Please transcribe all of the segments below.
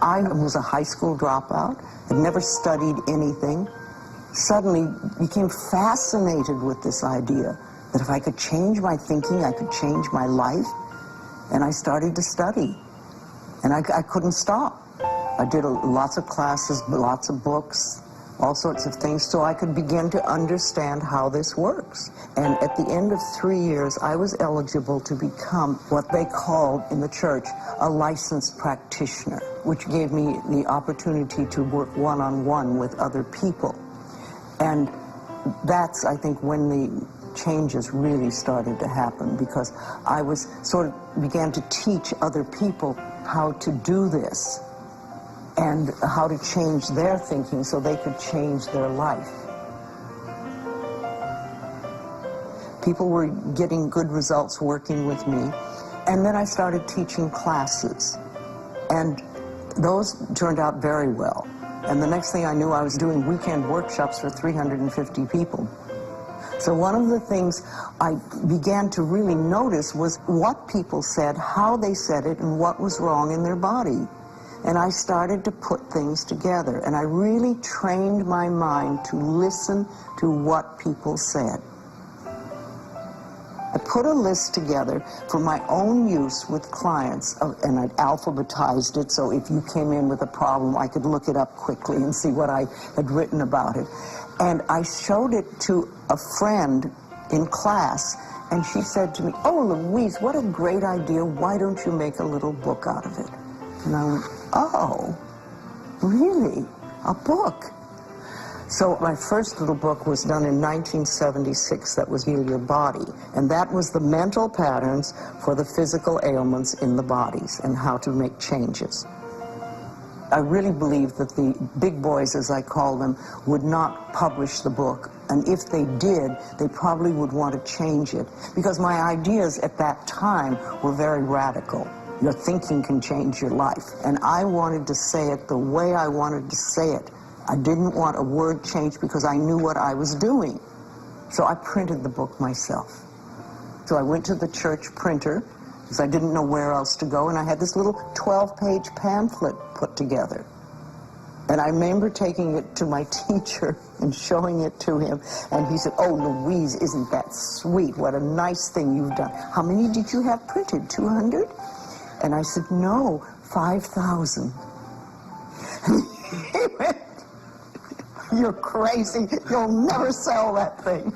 I was a high school dropout, had never studied anything, suddenly became fascinated with this idea that if I could change my thinking, I could change my life. And I started to study, and I couldn't stop. I did lots of classes, lots of books, all sorts of things, so I could begin to understand how this works. And at the end of 3 years, I was eligible to become what they called in the church a licensed practitioner, which gave me the opportunity to work one-on-one with other people. And that's, I think, when the changes really started to happen, because I was began to teach other people how to do this and how to change their thinking so they could change their life. People were getting good results working with me, and then I started teaching classes, and those turned out very well. And the next thing I knew, I was doing weekend workshops for 350 people. So one of the things I began to really notice was what people said, how they said it, and what was wrong in their body. And I started to put things together, and I really trained my mind to listen to what people said. I put a list together for my own use with clients, and I'd alphabetized it, so if you came in with a problem, I could look it up quickly and see what I had written about it. And I showed it to a friend in class, and she said to me, "Oh, Louise, what a great idea. Why don't you make a little book out of it?" And I went, "Oh, really? A book?" So my first little book was done in 1976. That was Heal Your Body. And that was the mental patterns for the physical ailments in the bodies and how to make changes. I really believe that the big boys, as I call them, would not publish the book. And if they did, they probably would want to change it. Because my ideas at that time were very radical. Your thinking can change your life. And I wanted to say it the way I wanted to say it. I didn't want a word change because I knew what I was doing. So I printed the book myself. So I went to the church printer because I didn't know where else to go, and I had this little 12-page pamphlet put together. And I remember taking it to my teacher and showing it to him, and he said, "Oh, Louise, isn't that sweet? What a nice thing you've done. How many did you have printed, 200? And I said, "No, 5,000. He went, "You're crazy. You'll never sell that thing."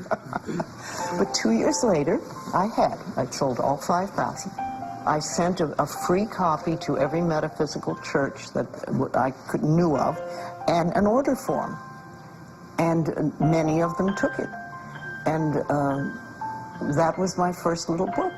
But 2 years later, I'd sold all 5,000. I sent a free copy to every metaphysical church that I knew of, and an order form. And many of them took it. And that was my first little book.